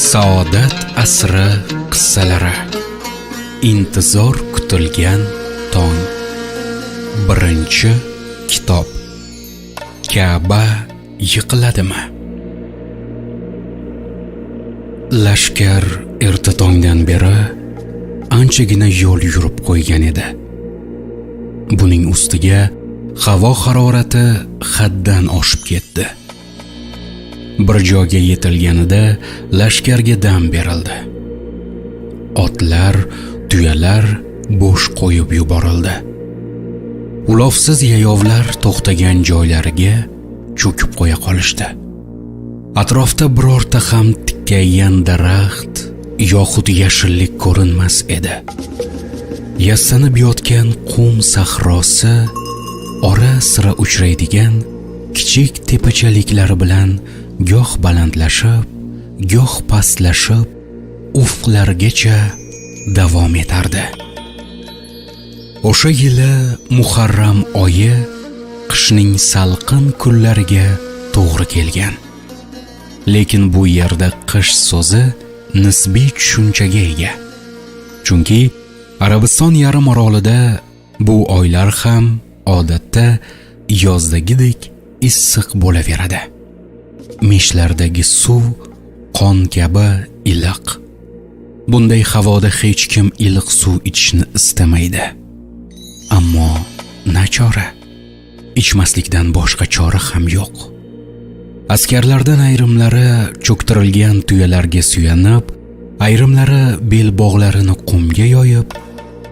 Saodat asri qissalari. Intizor kutilgan tong. Birinchi kitob. Ka'ba yiqiladimi? Lashkar erta tongdan beri anchagina yo'l yurib qo'ygan edi. Buning ustiga havo harorati haddan oshib ketdi. Bir joyga yetilganida lashkarga dam berildi. Otlar, tuyalar bo'sh qo'yib yuborildi. Ulovsiz yayovlar to'xtagan joylariga cho'kib qo'ya qolishdi. Atrofda birorta ham tikkaygan daraxt yoxud yashillik ko'rinmas edi. Yassanib yotgan qum sahrosi ora-sira uchraydigan kichik tepachaliklari bilan goh balandlashib, goh pastlashib, ufqlargacha davom etardi. O'sha yili Muharram oyi qishning salqin kunlariga to'g'ri kelgan. Lekin bu yerda qish so'zi nisbiy tushunchaga ega. Chunki Arabiston yarim orolida bu oylar ham odatda yozdagidek issiq bo'laveradi. Meshlardagi suv qon kabi iliq. Bunday havoda hech kim iliq suv ichishni istamaydi. Ammo nachora, ichmaslikdan boshqa chora ham yo'q. Askarlardan ayrimlari cho'ktirilgan tuyalarga suyanib, ayrimlari bel bog'larini qumga yoyib,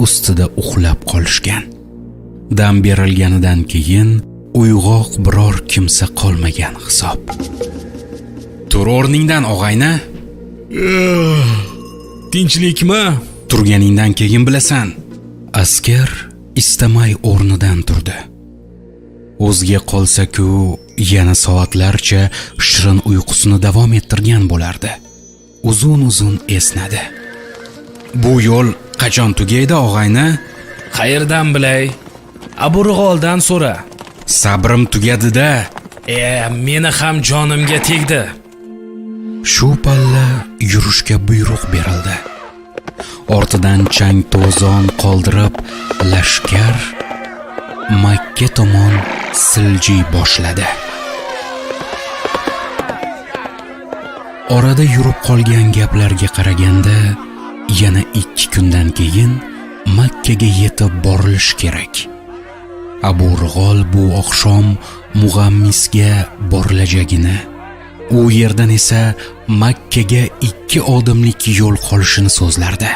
ustida uxlab qolishgan. Dam berilganidan keyin uyg'oq biror kimsa qolmagan hisob. Tur o'rningdan og'ayni. Tinchlikmi? Turganingdan keyin bilasan. Askar istamay o'rnidan turdi. O'ziga qolsa-ku, yana soatlarcha shirin uyqusini davom ettirgan bo'lardi. Uzun-uzun esnadi. Bu yo'l qachon tugaydi og'ayni? Qayerdan bilay? Aburg'oldan so'ra. Sabrim tugadi-da. Meni ham jonimga tegdi. Shu palla yurishga buyruq berildi. Ortidan chang to'zon qoldirib, lashkar Makka tomon siljiy boshladi. Orada yurib qolgan gaplarga qaraganda, yana 2 kundan keyin Makkaga yetib borilish kerak. Abu Rig'ol bu oqshom Mug'ammisga borilajagini, u yerdan esa Makkaga 2 odimlik yo'l qolishini so'zlardi.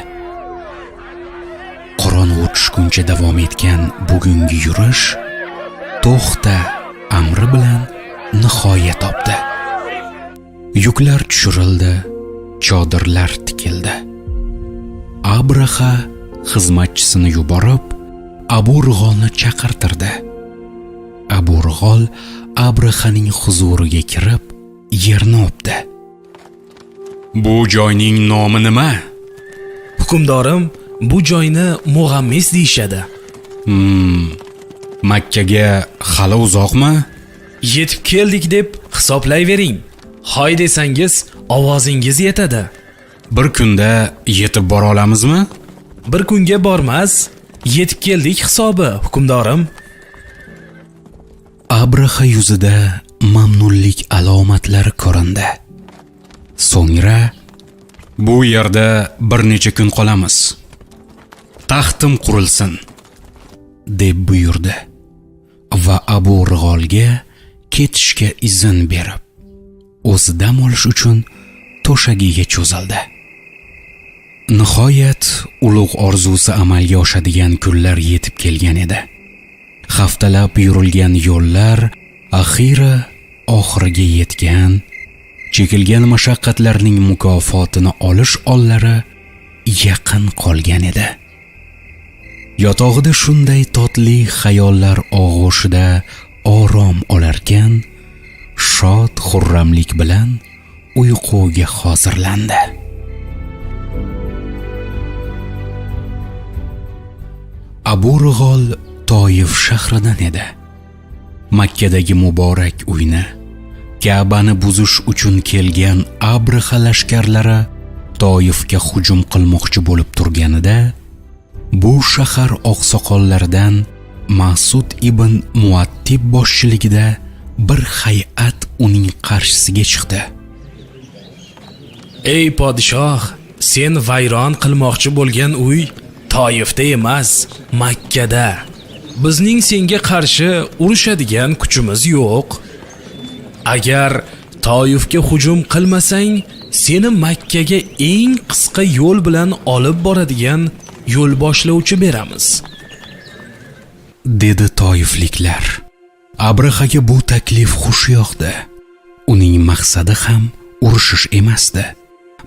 Qorong'u tushguncha davom etgan bugungi yurish to'xta amri bilan nihoyat topdi. Yuklar tushirildi, chodirlar tikildi. Abraha xizmatchisini yuborib, Abu Rig'olni chaqirtirdi. Abu Rig'ol Abrahaning huzuriga kirib, yerni o'pdi. Bu joyning nomi nima? Hukmdorim, bu joyni Mug'ammis deyshadi. Makkaga hali uzoqmi? Yetib keldik deb hisoblayvering. Hoy desangiz, ovozingiz yetadi. Bir kunda yetib bora olamizmi? Bir kunga bormas, yetib keldik hisobi, hukmdorim. Abraha yuzida mamnunlik alomatlari ko'rindi. So'ngra bu yerda bir necha kun qolamiz. Taxtim qurilsin, deb buyurdi va Abu Rig'olga ketishga izn berib, o'zi dam olish uchun to'shagiga cho'zildi. Nihoyat ulug' orzusi amalga oshadigan kunlar yetib kelgan edi. Haftalab yurilgan yo'llar oxiriga yetgan, chekilgan mashaqqatlarning mukofotini olish onlari yaqin qolgan edi. Yotog'ida shunday totli xayollar og'ushida orom olarkan, shod xurramlik bilan uyquga hozirlandi. Abu Rig'ol Toyif shahridan edi. Makkadagi muborak uyni Ka'bani buzish uchun kelgan Abraha lashkarlari Toifga hujum qilmoqchi bo'lib turganida, bu shahar oqsoqollaridan Mas'ud ibn Muattib boshchiligida bir hay'at uning qarshisiga chiqdi. Ey podshoh, sen vayron qilmoqchi bo'lgan uy Toifda emas, Makkada. Bizning senga qarshi urushadigan kuchimiz yo'q. Agar Toifga hujum qilmasang, seni Makkaga eng qisqa yo'l bilan olib boradigan yo'l boshlovchi beramiz, dedi toifliklar. Abrahaga bu taklif xush yoqdi. Uning maqsadi ham urushish emasdi,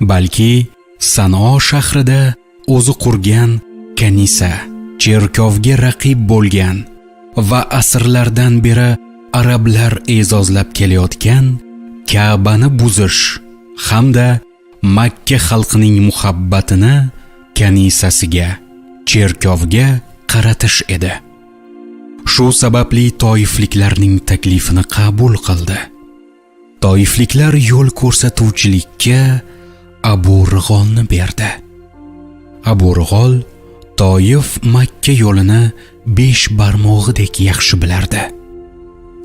balki Sano shahrida o'zi qurgan kanisa, cherkovga raqib bo'lgan va asrlardan beri arablar e'zozlab kelayotgan Ka'bani buzish hamda Makka xalqining muhabbatini kanisasiga, cherkovga qaratish edi. Shu sababli toifliklarning taklifini qabul qildi. Toifliklar yo'l ko'rsatuvchilikka Abu Rig'olni berdi. Abu Rig'ol Toif Makka yo'lini 5 barmog'idek yaxshi bilardi.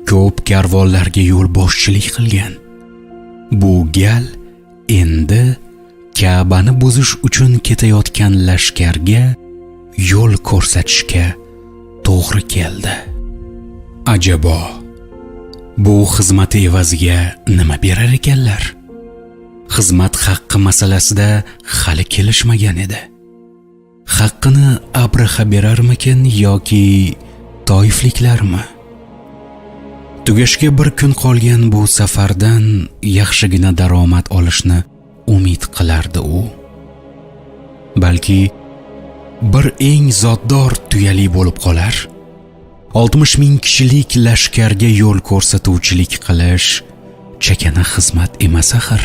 Ko'p karvonlarga yo'l boshchilik qilgan. Bu gal endi Ka'bani buzish uchun ketayotgan lashkarga yo'l ko'rsatishga to'g'ri keldi. Ajabo, bu xizmati evaziga nima berar ekanlar? Xizmat haqqi masalasida hali kelishmagan edi. Haqqini Abraha berarmikin yoki toifliklarmi? Tugashga bir kun qolgan bu safardan yaxshigina daromad olishni umid qilardi u. Balki bir eng zotdor tuyali bo'lib qolar. 60 ming kishilik lashkarga yo'l ko'rsatuvchilik qilish chakana xizmat emas axir.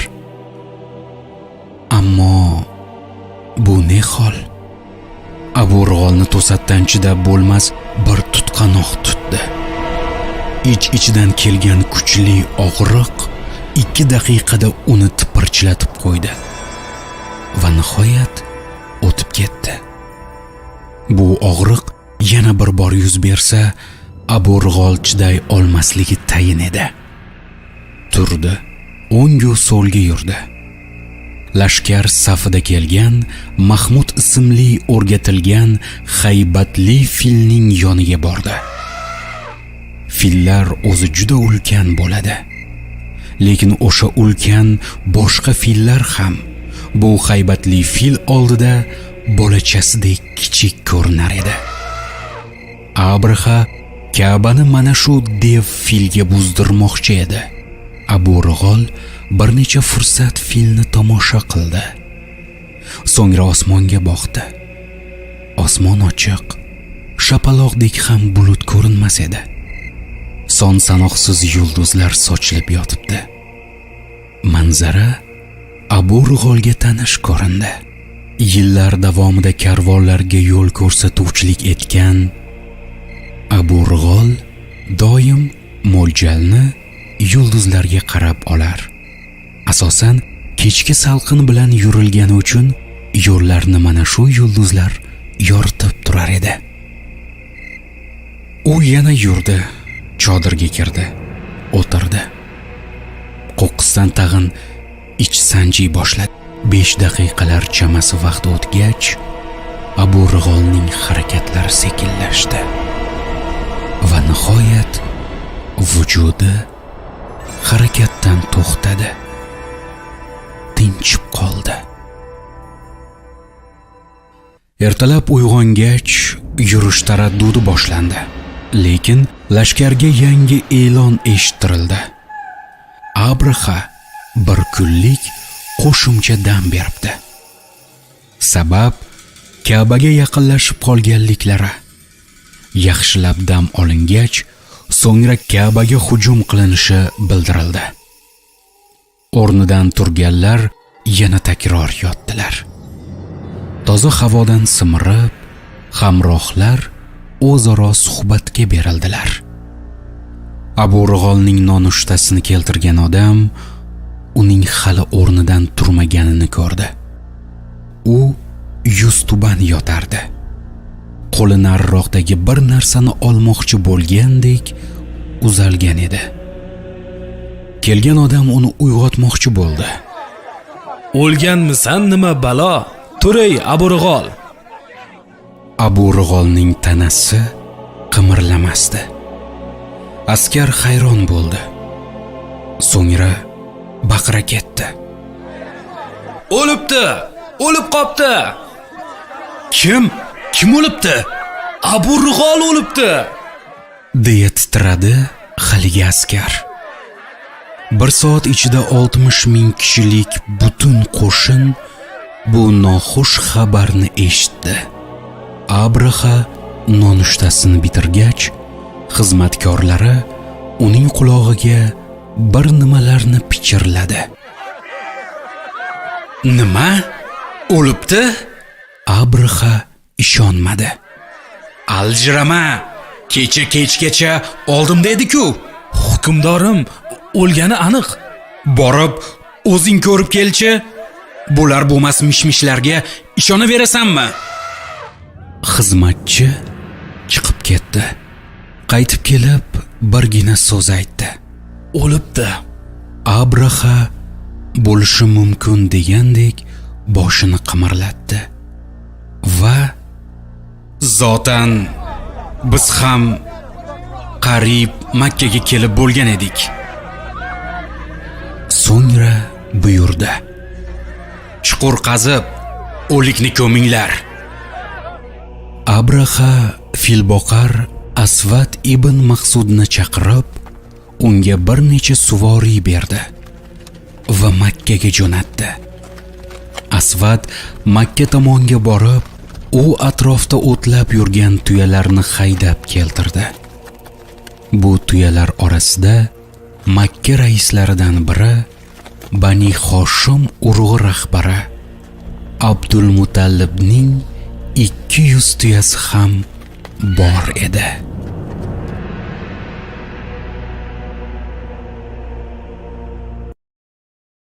Ammo bu ne hol? Abu Rig'olni to'satdan chidab bo'lmas bir tutqanoq tutdi. Ich-ichidan kelgan kuchli og'riq 2 daqiqada uni tipirchilatib qo'ydi va nihoyat o'tib ketdi. Bu og'riq yana bir bor yuz bersa, Abu Rig'ol chiday olmasligi tayin edi. Turdi, o'ng-u so'lga yurdi. Lashkar safida kelgan Mahmud ismli o'rgatilgan haybatli filning yoniga bordi. Fillar o'zi juda ulkan bo'ladi. Lekin o'sha ulkan boshqa fillar ham bu haybatli fil oldida bolachasidek kichik ko'rinar edi. Abraha Ka'bani mana shu dev filga buzdirmoqchi edi. Abu Rig'ol bir necha fursat filni tomosha qildi. So'ngra osmonga boqdi. Osmon ochiq, shapaloqdek ham bulut ko'rinmas edi. Son sanoqsiz yulduzlar sochilib yotibdi. Manzara Abu Rig'olga tanish ko'rindi. Yillar davomida karvonlarga yo'l ko'rsatuvchilik etgan Abu Rig'ol doim mo'ljalni yulduzlarga qarab olar. Asosan kechki salqin bilan yurilgani uchun yo'llarni mana shu yulduzlar yoritib turar edi. U yana yurdi, chodirga kirdi, o'tirdi. Qo'qqisdan tag'in ich sanjiy boshladi. 5 daqiqalar chamasi vaqt o'tgach, Abu Rig'olning harakatlari sekinlashdi va nihoyat vujudi harakatdan to'xtadi, tinchib qoldi. Ertalab uyg'ongach, yurish taraddudi boshlandi. Lekin lashkarga yangi e'lon eshittirildi. Abraha bir kunlik qo'shimcha dam beribdi. Sabab Ka'baga yaqinlashib qolganliklari. Yaxshilab dam olingach, so'ngra Ka'baga hujum qilinishi bildirildi. O'rnidan turganlar yana takror yotdilar. Toza havodan simirib, hamrohlar o'zaro suhbatga berildilar. Abu Rig'olning nonushtasini keltirgan odam uning hali o'rnidan turmaganini ko'rdi. U yuz tuban yotardi. Qo'li nariroqdagi bir narsani olmoqchi bo'lgandek uzalgan edi. Kelgan odam uni uyg'otmoqchi bo'ldi. O'lganmisan nima balo? Turay Abu Rig'ol. Abu Rig'olning tanasi qimirlamasdi. Askar hayron bo'ldi. So'ngra baqira ketdi. O'libdi! O'lib qopti! Kim o'libdi? Abu Rig'ol o'libdi! deya titradi haligi askar. Bir soat ichida 60,000 kishilik butun qo'shin bu noxush xabarni eshitdi. Abraha nonushtasini bitirgach, xizmatkorlari uning qulog'iga bir nimalarni pichirladi. Nima? O'libdi? Abraha ishonmadi. Aljirama, kecha-kechgacha oldimda edi-ku. Hukmdorim, o'lgani aniq. Borib, o'zing ko'rib kelchi. Bular bo'lmas mishmishlarga ishonaverasanmi? Xizmatchi chiqib ketdi. Qaytib kelib, birgina so'z aytdi. O'libdi. Abraha bo'lishi mumkin degandek boshini qimirlatdi. Va zotan biz ham qarib Makkaga kelib bo'lgan edik. So'ngra buyurdi. Chuqur qazib, o'likni ko'minglar. Abraha filboqar Asvad ibn Maqsudni chaqirib, unga bir necha suvoriy berdi va Makkaga jo'natdi. Asvad Makka tomonga borib, u atrofda o'tlab yurgan tuyalarni haydab keltirdi. Bu tuyalar orasida Makka raislaridan biri Bani Hoshim urug'i rahbari Abdul Mutallibning 200 tuyasi ham bor edi.